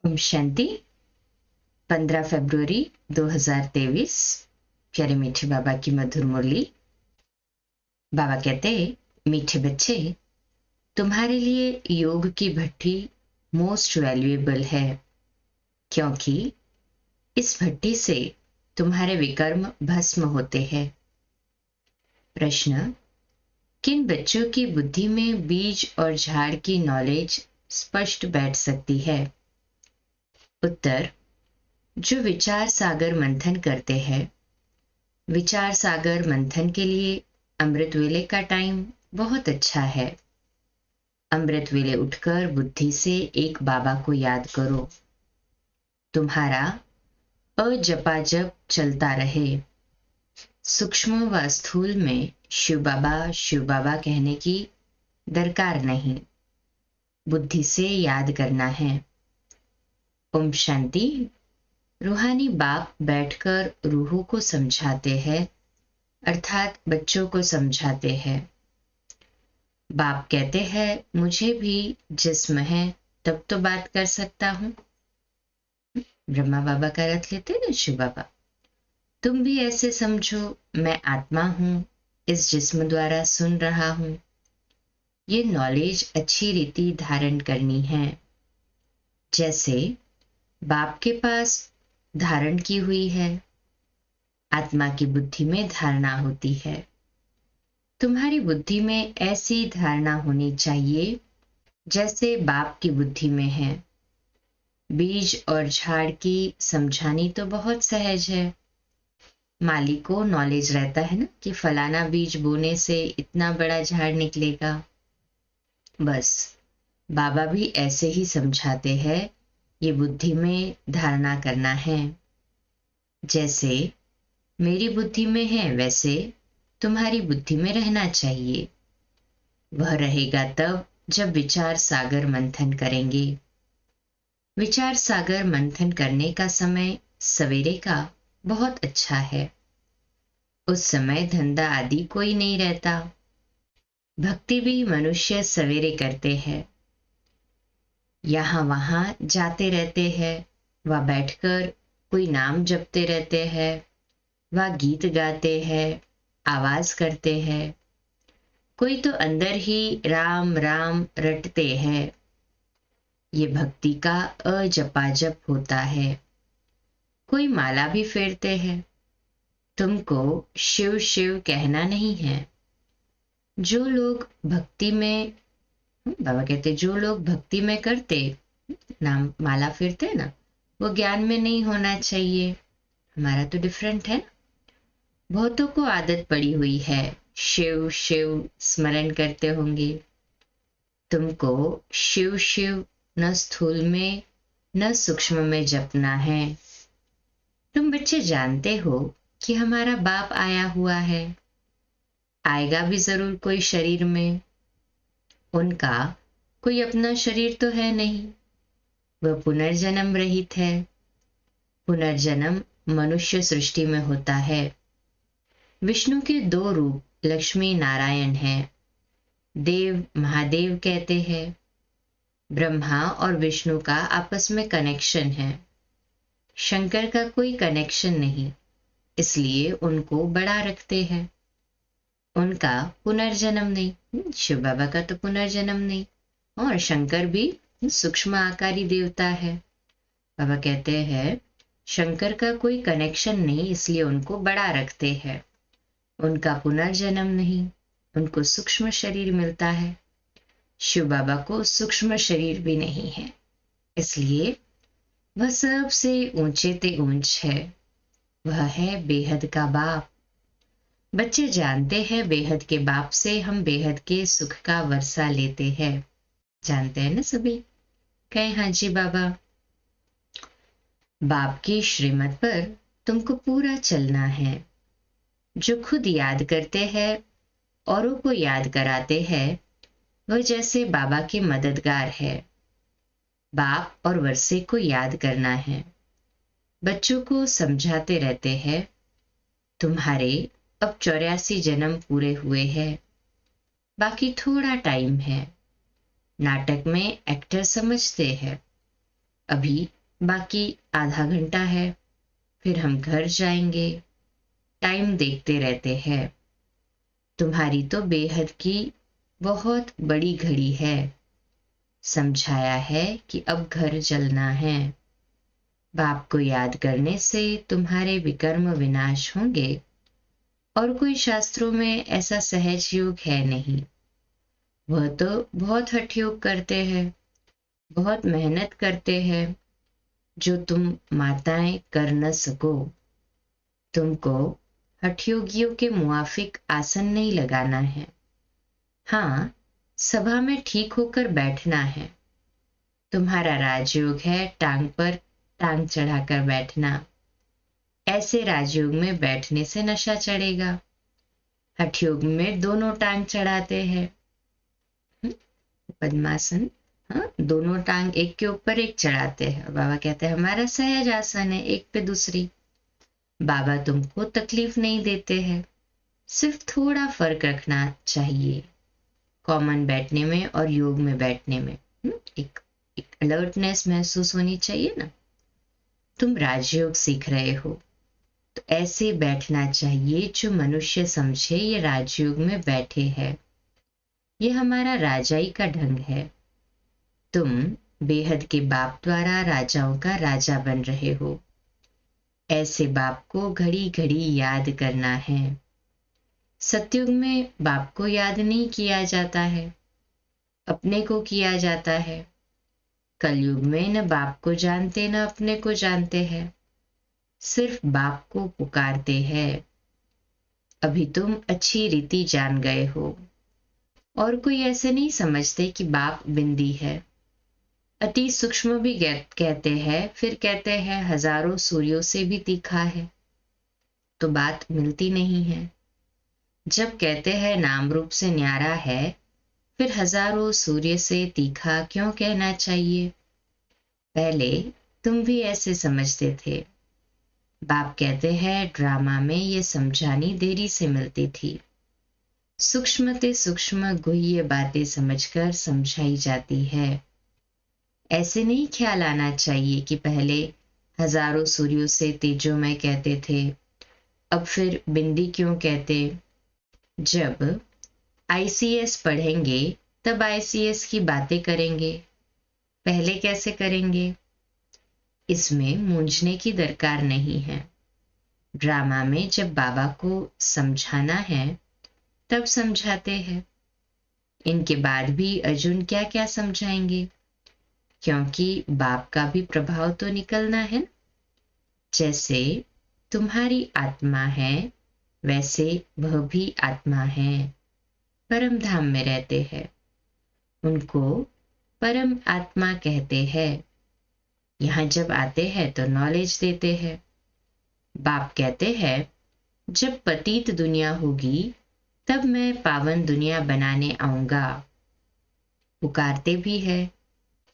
ओम शांति। 15 फरवरी 2023। प्यारे मीठे बाबा की मधुर मुरली। बाबा कहते, मीठे बच्चे, तुम्हारे लिए योग की भट्टी मोस्ट वैल्यूएबल है, क्योंकि इस भट्टी से तुम्हारे विकर्म भस्म होते हैं। प्रश्न: किन बच्चों की बुद्धि में बीज और झाड़ की नॉलेज स्पष्ट बैठ सकती है? उत्तर: जो विचार सागर मंथन करते हैं। विचार सागर मंथन के लिए अमृत वेले का टाइम बहुत अच्छा है। अमृत वेले उठकर बुद्धि से एक बाबा को याद करो। तुम्हारा अजपाजप चलता रहे। सूक्ष्म व स्थूल में शिव बाबा कहने की दरकार नहीं, बुद्धि से याद करना है। ओम शांति। रूहानी बाप बैठकर रूहों को समझाते हैं, अर्थात बच्चों को समझाते हैं। बाप कहते हैं, मुझे भी जिस्म है तब तो बात कर सकता हूँ। ब्रह्मा बाबा का रथ लेते ना शिव बाबा। तुम भी ऐसे समझो, मैं आत्मा हूँ, इस जिस्म द्वारा सुन रहा हूँ। ये नॉलेज अच्छी रीति धारण करनी है। जैसे बाप के पास धारण की हुई है, आत्मा की बुद्धि में धारणा होती है। तुम्हारी बुद्धि में ऐसी धारणा होनी चाहिए जैसे बाप की बुद्धि में है। बीज और झाड़ की समझानी तो बहुत सहज है। माली को नॉलेज रहता है ना कि फलाना बीज बोने से इतना बड़ा झाड़ निकलेगा। बस बाबा भी ऐसे ही समझाते हैं, ये बुद्धि में धारणा करना है। जैसे मेरी बुद्धि में है वैसे तुम्हारी बुद्धि में रहना चाहिए। वह रहेगा तब जब विचार सागर मंथन करेंगे। विचार सागर मंथन करने का समय सवेरे का बहुत अच्छा है। उस समय धंधा आदि कोई नहीं रहता। भक्ति भी मनुष्य सवेरे करते हैं। यहाँ वहाँ जाते रहते हैं, व बैठकर कोई नाम जपते रहते हैं, व गीत गाते हैं, आवाज करते हैं। कोई तो अंदर ही राम राम रटते हैं। ये भक्ति का अजपाजप होता है। कोई माला भी फेरते हैं। तुमको शिव शिव कहना नहीं है। जो लोग भक्ति में, बाबा कहते, जो लोग भक्ति में करते नाम माला फेरते हैं ना, वो ज्ञान में नहीं होना चाहिए। हमारा तो डिफरेंट है। बहुतों को आदत पड़ी हुई है, शिव शिव स्मरण करते होंगे। तुमको शिव शिव न स्थूल में न सूक्ष्म में जपना है। तुम बच्चे जानते हो कि हमारा बाप आया हुआ है, आएगा भी जरूर कोई शरीर में। उनका कोई अपना शरीर तो है नहीं, वह पुनर्जन्म रहित है। पुनर्जन्म मनुष्य सृष्टि में होता है। विष्णु के दो रूप लक्ष्मी नारायण हैं। देव महादेव कहते हैं। ब्रह्मा और विष्णु का आपस में कनेक्शन है। शंकर का कोई कनेक्शन नहीं, इसलिए उनको बड़ा रखते हैं। उनका पुनर्जन्म नहीं, शिव बाबा का तो पुनर्जन्म नहीं। और शंकर भी सूक्ष्म आकारी देवता है। बाबा कहते हैं शंकर का कोई कनेक्शन नहीं, इसलिए उनको बड़ा रखते हैं। उनका पुनर्जन्म नहीं, उनको सूक्ष्म शरीर मिलता है। शिव बाबा को सूक्ष्म शरीर भी नहीं है, इसलिए वह सबसे ऊंचे ते ऊंच है। वह है बेहद का बाप। बच्चे जानते हैं बेहद के बाप से हम बेहद के सुख का वर्षा लेते हैं। जानते हैं ना सभी? कहे हाँ जी बाबा। बाप की श्रीमत पर तुमको पूरा चलना है। जो खुद याद करते हैं औरों को याद कराते हैं, वह जैसे बाबा के मददगार है। बाप और वर्षे को याद करना है। बच्चों को समझाते रहते हैं, तुम्हारे अब 84 जन्म पूरे हुए हैं, बाकी थोड़ा टाइम है। नाटक में एक्टर समझते हैं, अभी बाकी आधा घंटा है, फिर हम घर जाएंगे। टाइम देखते रहते हैं। तुम्हारी तो बेहद की बहुत बड़ी घड़ी है। समझाया है कि अब घर चलना है। बाप को याद करने से तुम्हारे विकर्म विनाश होंगे, और कोई शास्त्रों में ऐसा सहज योग है नहीं। वह तो बहुत हठ योग करते हैं, बहुत मेहनत करते हैं, जो तुम माताएं कर न सको। तुमको हठयोगियों के मुआफिक आसन नहीं लगाना है। हाँ, सभा में ठीक होकर बैठना है। तुम्हारा राजयोग है टांग पर टांग चढ़ाकर बैठना। ऐसे राजयोग में बैठने से नशा चढ़ेगा। हठयोग में दोनों टांग चढ़ाते हैं। पद्मासन, हाँ, दोनों टांग एक के ऊपर एक चढ़ाते हैं। बाबा कहते हैं हमारा सहज आसन है, एक पे दूसरी। बाबा तुमको तकलीफ नहीं देते हैं, सिर्फ थोड़ा फर्क रखना चाहिए कॉमन बैठने में और योग में बैठने में। एक अलर्टनेस महसूस होनी चाहिए ना। तुम राजयोग सीख रहे हो, तो ऐसे बैठना चाहिए जो मनुष्य समझे ये राजयोग में बैठे हैं। ये हमारा राजाई का ढंग है। तुम बेहद के बाप द्वारा राजाओं का राजा बन रहे हो। ऐसे बाप को घड़ी घड़ी याद करना है। सतयुग में बाप को याद नहीं किया जाता है, अपने को किया जाता है। कलयुग में न बाप को जानते न अपने को जानते हैं, सिर्फ बाप को पुकारते हैं। अभी तुम अच्छी रीति जान गए हो, और कोई ऐसे नहीं समझते कि बाप बिंदी है। अति सूक्ष्म भी कहते हैं, फिर कहते हैं हजारों सूर्यों से भी तीखा है, तो बात मिलती नहीं है। जब कहते हैं नाम रूप से न्यारा है, फिर हजारों सूर्य से तीखा क्यों कहना चाहिए? पहले तुम भी ऐसे समझते थे। बाप कहते हैं ड्रामा में ये समझानी देरी से मिलती थी। सूक्ष्म सूक्ष्म गुह्य बातें समझकर समझाई जाती है। ऐसे नहीं ख्याल आना चाहिए कि पहले हजारों सूर्यों से तेजोमय कहते थे, अब फिर बिंदी क्यों कहते। जब आईसीएस पढ़ेंगे तब आईसीएस की बातें करेंगे, पहले कैसे करेंगे? इसमें मूंझने की दरकार नहीं है। ड्रामा में जब बाबा को समझाना है तब समझाते हैं। इनके बाद भी अर्जुन क्या क्या समझाएंगे, क्योंकि बाप का भी प्रभाव तो निकलना है। जैसे तुम्हारी आत्मा है, वैसे वह भी आत्मा है, परम धाम में रहते हैं। उनको परम आत्मा कहते हैं। यहाँ जब आते हैं तो नॉलेज देते हैं। बाप कहते हैं जब पतित दुनिया होगी तब मैं पावन दुनिया बनाने आऊंगा। पुकारते भी है,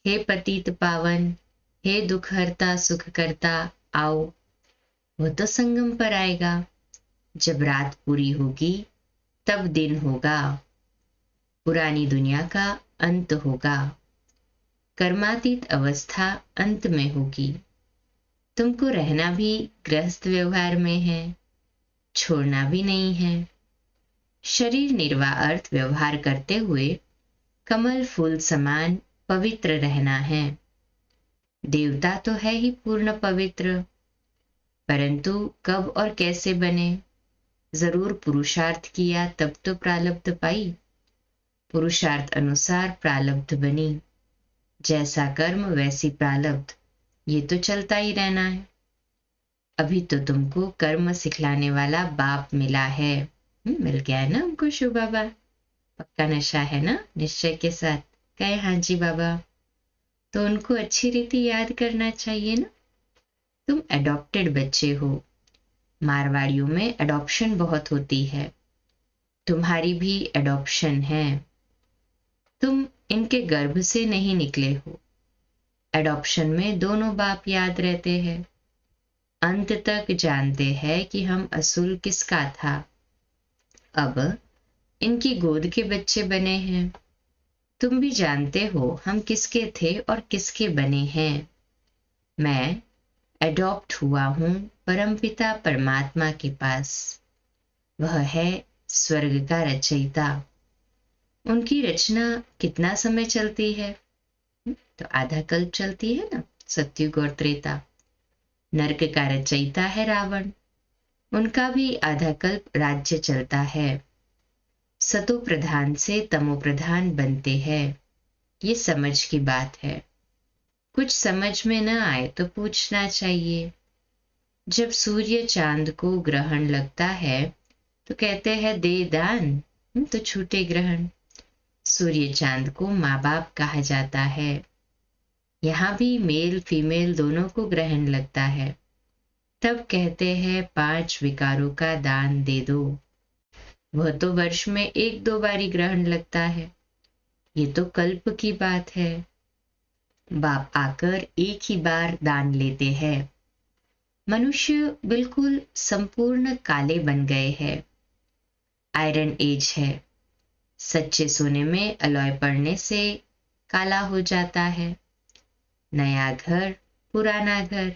हे पतित पावन, हे दुख हरता सुख करता, आओ। वह तो संगम पर आएगा। जब रात पूरी होगी तब दिन होगा। पुरानी दुनिया का अंत होगा। कर्मातीत अवस्था अंत में होगी। तुमको रहना भी गृहस्थ व्यवहार में है, छोड़ना भी नहीं है। शरीर निर्वाह अर्थ व्यवहार करते हुए कमल फूल समान पवित्र रहना है। देवता तो है ही पूर्ण पवित्र, परंतु कब और कैसे बने? जरूर पुरुषार्थ किया तब तो प्रारब्ध पाई। पुरुषार्थ अनुसार प्रारब्ध बनी। जैसा कर्म वैसी प्रारब्ध, ये तो चलता ही रहना है। अभी तो तुमको कर्म सिखलाने वाला बाप मिला है। मिल गया है ना हमको शिव बाबा। पक्का नशा है ना निश्चय के साथ। कहे हाँ जी बाबा। तो उनको अच्छी रीति याद करना चाहिए ना। तुम एडॉप्टेड बच्चे हो। मारवाड़ियों में एडॉप्शन बहुत होती है। तुम्हारी भी एडॉप्शन है। तुम इनके गर्भ से नहीं निकले हो। एडॉप्शन में दोनों बाप याद रहते हैं। अंत तक जानते हैं कि हम असूल किसका था। अब इनकी गोद के बच्चे बने हैं। तुम भी जानते हो हम किसके थे और किसके बने हैं। मैं एडॉप्ट हुआ हूँ परमपिता परमात्मा के पास। वह है स्वर्ग का रचयिता। उनकी रचना कितना समय चलती है? तो आधा कल्प चलती है ना, सतयुग और त्रेता। नरक का रचयिता है रावण, उनका भी आधा कल्प राज्य चलता है। सतो प्रधान से तमो प्रधान बनते हैं, ये समझ की बात है। कुछ समझ में न आए तो पूछना चाहिए। जब सूर्य चांद को ग्रहण लगता है तो कहते हैं दे दान, तो छूटे ग्रहण। सूर्य चांद को माँ बाप कहा जाता है। यहाँ भी मेल फीमेल दोनों को ग्रहण लगता है, तब कहते हैं 5 विकारों का दान दे दो। वह तो वर्ष में 1-2 बारी ग्रहण लगता है, ये तो कल्प की बात है। बाप आकर एक ही बार दान लेते हैं। मनुष्य बिल्कुल संपूर्ण काले बन गए हैं। आयरन एज है। सच्चे सोने में अलॉय पड़ने से काला हो जाता है। नया घर, पुराना घर,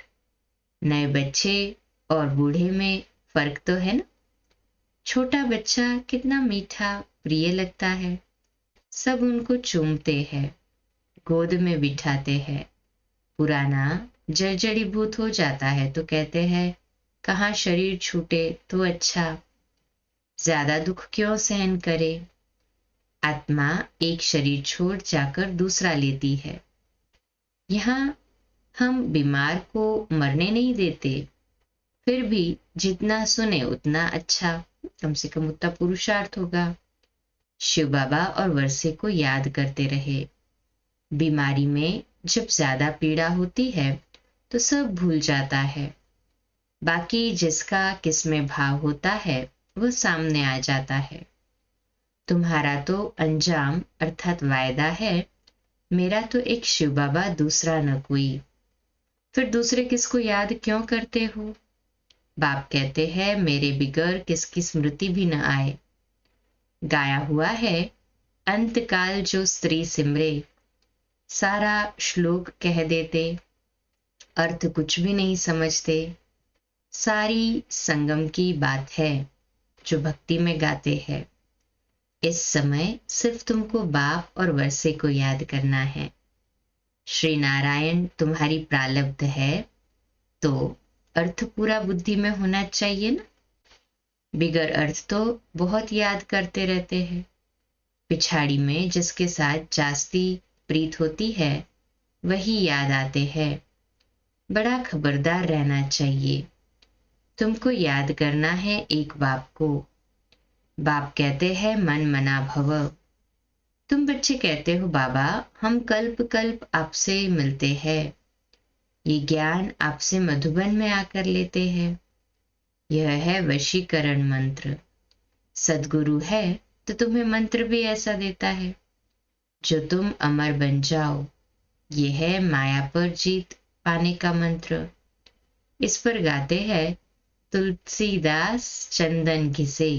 नए बच्चे और बूढ़े में फर्क तो है ना। छोटा बच्चा कितना मीठा प्रिय लगता है। सब उनको चूमते हैं, गोद में बिठाते हैं। पुराना जर्जरीभूत हो जाता है तो कहते हैं कहाँ शरीर छूटे तो अच्छा, ज्यादा दुख क्यों सहन करे। आत्मा एक शरीर छोड़ जाकर दूसरा लेती है। यहाँ हम बीमार को मरने नहीं देते, फिर भी जितना सुने उतना अच्छा, कम से कम उतना पुरुषार्थ होगा। शिव बाबा और वर्षे को याद करते रहे। बीमारी में जब ज्यादा पीड़ा होती है तो सब भूल जाता है। बाकी जिसका किसमें भाव होता है वह सामने आ जाता है। तुम्हारा तो अंजाम अर्थात वायदा है, मेरा तो एक शिव बाबा दूसरा न कोई। फिर दूसरे किसको याद क्यों करते हो? बाप कहते हैं मेरे बिगर किसकी स्मृति भी न आए। गाया हुआ है अंतकाल जो स्त्री सिमरे, सारा श्लोक कह देते, अर्थ कुछ भी नहीं समझते। सारी संगम की बात है जो भक्ति में गाते हैं। इस समय सिर्फ तुमको बाप और वर्षे को याद करना है। श्री नारायण तुम्हारी प्रालब्ध है तो अर्थ पूरा बुद्धि में होना चाहिए ना। बिगर अर्थ तो बहुत याद करते रहते हैं। पिछाड़ी में जिसके साथ जास्ती प्रीत होती है वही याद आते हैं। बड़ा खबरदार रहना चाहिए। तुमको याद करना है एक बाप को। बाप कहते हैं मन मना भव। तुम बच्चे कहते हो बाबा हम कल्प कल्प आपसे मिलते हैं, ये ज्ञान आपसे मधुबन में आकर लेते हैं। यह है वशीकरण मंत्र। सदगुरु है तो तुम्हें मंत्र भी ऐसा देता है जो तुम अमर बन जाओ। ये है माया पर जीत पाने का मंत्र। इस पर गाते हैं तुलसीदास चंदन घिसे।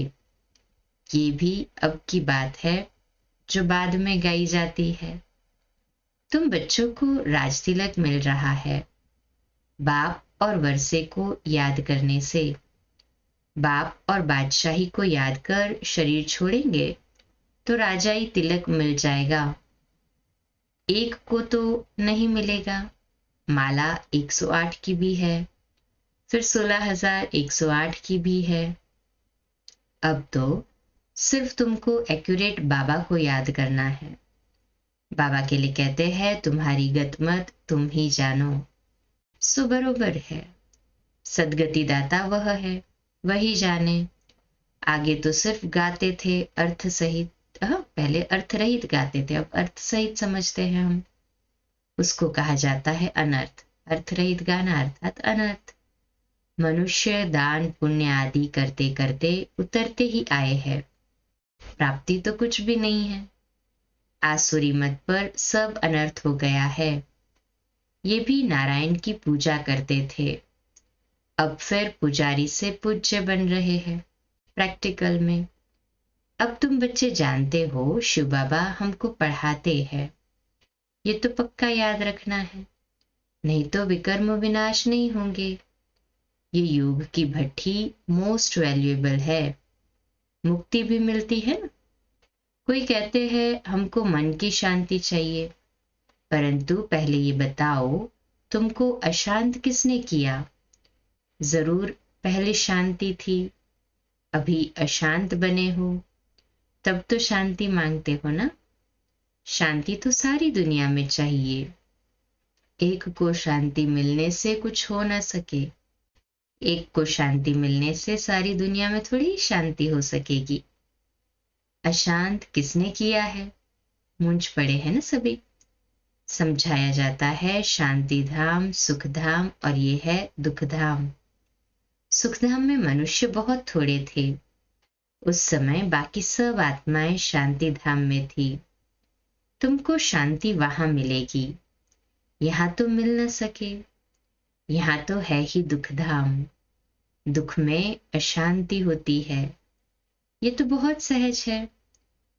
ये भी अब की बात है जो बाद में गाई जाती है। तुम बच्चों को राजतिलक मिल रहा है बाप और वर्षे को याद करने से। बाप और बादशाही को याद कर शरीर छोड़ेंगे तो राजाई तिलक मिल जाएगा। एक को तो नहीं मिलेगा। माला 108 की भी है, फिर 16,108 की भी है। अब तो सिर्फ तुमको एक्यूरेट बाबा को याद करना है। बाबा के लिए कहते हैं तुम्हारी गतमत तुम ही जानो। सो बरोबर है, सदगति दाता वह है, वही जाने। आगे तो सिर्फ गाते थे अर्थ सहित। पहले अर्थ रहित गाते थे, अब अर्थ सहित समझते हैं हम। उसको कहा जाता है अनर्थ। अर्थ रहित गाना अर्थात अनर्थ। मनुष्य दान पुण्य आदि करते करते उतरते ही आए हैं, प्राप्ति तो कुछ भी नहीं है। आसुरी मत पर सब अनर्थ हो गया है। ये भी नारायण की पूजा करते थे, अब फिर पुजारी से पूज्य बन रहे हैं प्रैक्टिकल में। अब तुम बच्चे जानते हो शिव बाबा हमको पढ़ाते हैं, ये तो पक्का याद रखना है। नहीं तो विकर्म विनाश नहीं होंगे। ये योग की भट्ठी मोस्ट वैल्यूएबल है, मुक्ति भी मिलती है ना। कोई कहते हैं हमको मन की शांति चाहिए, परंतु पहले ये बताओ तुमको अशांत किसने किया? जरूर पहले शांति थी, अभी अशांत बने हो, तब तो शांति मांगते हो ना। शांति तो सारी दुनिया में चाहिए, एक को शांति मिलने से कुछ हो ना सके। एक को शांति मिलने से सारी दुनिया में थोड़ी शांति हो सकेगी। अशांत किसने किया है? मूंझ पड़े हैं ना सभी। समझाया जाता है शांति धाम, सुख धाम और ये है दुख धाम। सुख धाम में मनुष्य बहुत थोड़े थे। उस समय बाकी सब आत्माएं शांति धाम में थी। तुमको शांति वहां मिलेगी, यहां तो मिल न सके। यहां तो है ही दुख धाम। दुख में अशांति होती है। ये तो बहुत सहज है,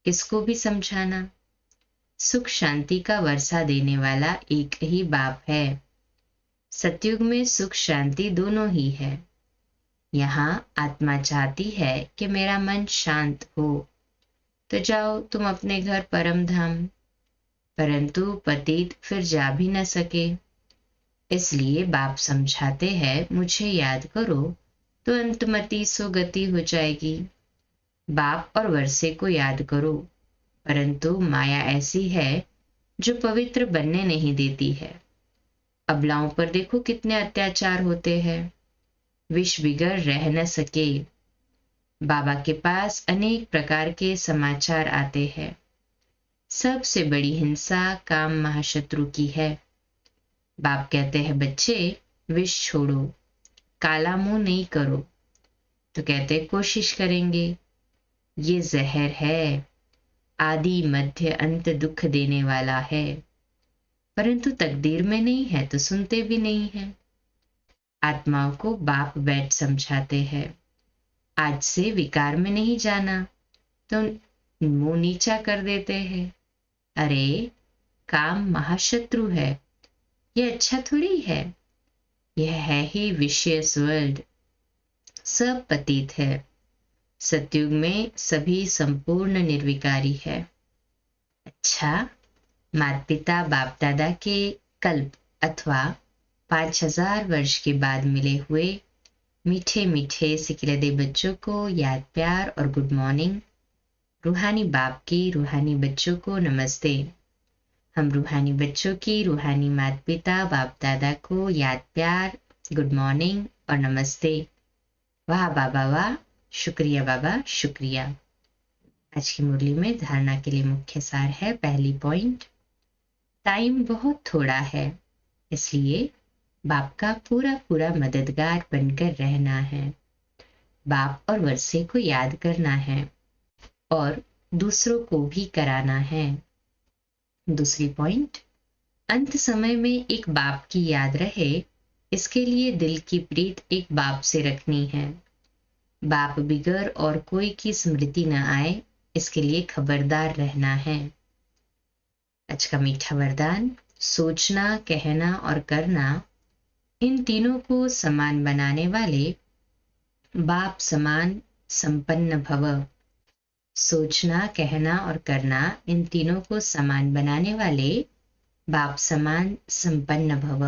किसको भी समझाना। सुख शांति का वर्षा देने वाला एक ही बाप है। सतयुग में सुख शांति दोनों ही है। यहाँ आत्मा चाहती है कि मेरा मन शांत हो, तो जाओ तुम अपने घर परम धाम। परंतु पतित फिर जा भी न सके, इसलिए बाप समझाते हैं मुझे याद करो तो अंतमति सुगति हो जाएगी। बाप और वर्षे को याद करो, परंतु माया ऐसी है जो पवित्र बनने नहीं देती है। अबलाओं पर देखो कितने अत्याचार होते हैं, विष बिगड़ रह न सके। बाबा के पास अनेक प्रकार के समाचार आते हैं। सबसे बड़ी हिंसा काम महाशत्रु की है। बाप कहते हैं बच्चे विष छोड़ो, काला मुंह नहीं करो, तो कहते कोशिश करेंगे। ये जहर है, आदि मध्य अंत दुख देने वाला है, परंतु तकदीर में नहीं है तो सुनते भी नहीं है। आत्माओं को बाप बैठ समझाते हैं, आज से विकार में नहीं जाना, तो मुंह नीचा कर देते हैं। अरे काम महाशत्रु है, यह अच्छा थोड़ी है। यह है ही विशेष वर्ल्ड, सब पतित है। सतयुग में सभी संपूर्ण निर्विकारी है। अच्छा, माता पिता बाप दादा के कल्प अथवा 5000 वर्ष के बाद मिले हुए मीठे मीठे सिकिलदे बच्चों को याद प्यार और गुड मॉर्निंग। रूहानी बाप की रूहानी बच्चों को नमस्ते। हम रूहानी बच्चों की रूहानी माता पिता बाप दादा को याद प्यार, गुड मॉर्निंग और नमस्ते। वाह बाबा वाह, शुक्रिया बाबा शुक्रिया। आज की मुरली में धारणा के लिए मुख्य सार है। पहली पॉइंट, टाइम बहुत थोड़ा है, इसलिए बाप का पूरा पूरा मददगार बनकर रहना है। बाप और वर्षे को याद करना है और दूसरों को भी कराना है। दूसरी पॉइंट, अंत समय में एक बाप की याद रहे, इसके लिए दिल की प्रीत एक बाप से रखनी है। बाप बिगर और कोई की स्मृति न आए, इसके लिए खबरदार रहना है। आज का मीठा वरदान, सोचना कहना और करना, इन तीनों को समान बनाने वाले बाप समान संपन्न भव। सोचना कहना और करना, इन तीनों को समान बनाने वाले बाप समान संपन्न भव।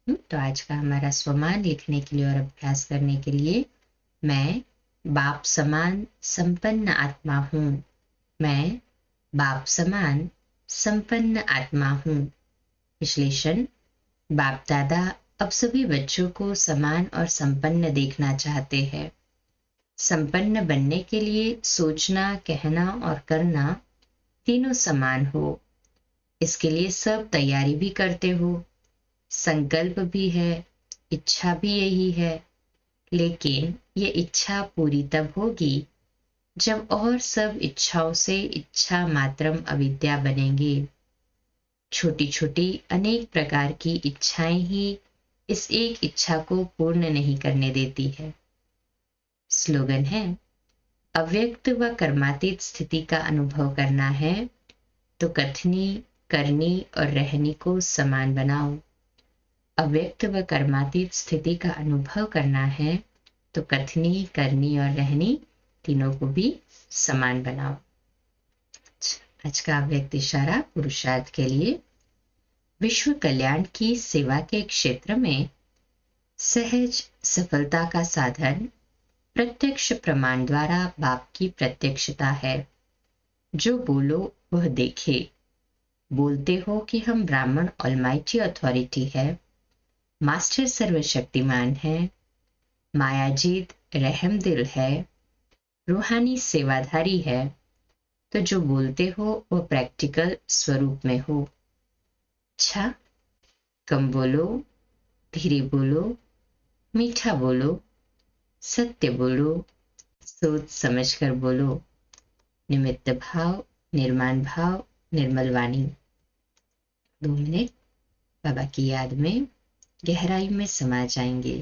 तो आज का हमारा स्वमान लिखने के लिए और अभ्यास करने के लिए, मैं बाप समान संपन्न आत्मा हूँ। मैं बाप समान संपन्न आत्मा हूँ। विश्लेषण, बाप दादा अब सभी बच्चों को समान और संपन्न देखना चाहते हैं। संपन्न बनने के लिए सोचना कहना और करना तीनों समान हो, इसके लिए सब तैयारी भी करते हो। संकल्प भी है, इच्छा भी यही है, लेकिन ये इच्छा पूरी तब होगी जब और सब इच्छाओं से इच्छा मात्रम अविद्या बनेंगे। छोटी छोटी अनेक प्रकार की इच्छाएं ही इस एक इच्छा को पूर्ण नहीं करने देती है। स्लोगन है, अव्यक्त व कर्मातीत स्थिति का अनुभव करना है तो कथनी करनी और रहनी को समान बनाओ। अव्यक्त व कर्मातीत स्थिति का अनुभव करना है तो कथनी, करनी और रहनी तीनों को भी समान बनाओ। आज का अव्यक्त इशारा पुरुषार्थ के लिए। विश्व कल्याण की सेवा के क्षेत्र में सहज सफलता का साधन प्रत्यक्ष प्रमाण द्वारा बाप की प्रत्यक्षता है। जो बोलो वह देखे। बोलते हो कि हम ब्राह्मण ऑलमाइटी अथॉरिटी है, मास्टर सर्वशक्तिमान है, मायाजीत रहमदिल है, रूहानी सेवाधारी है, तो जो बोलते हो वह प्रैक्टिकल स्वरूप में हो। अच्छा, कम बोलो, धीरे बोलो, मीठा बोलो, सत्य बोलो, सोच समझकर बोलो, निमित्त भाव, निर्माण भाव, निर्मल वाणी। 2 मिनट बाबा की याद में गहराई में समा जाएंगे।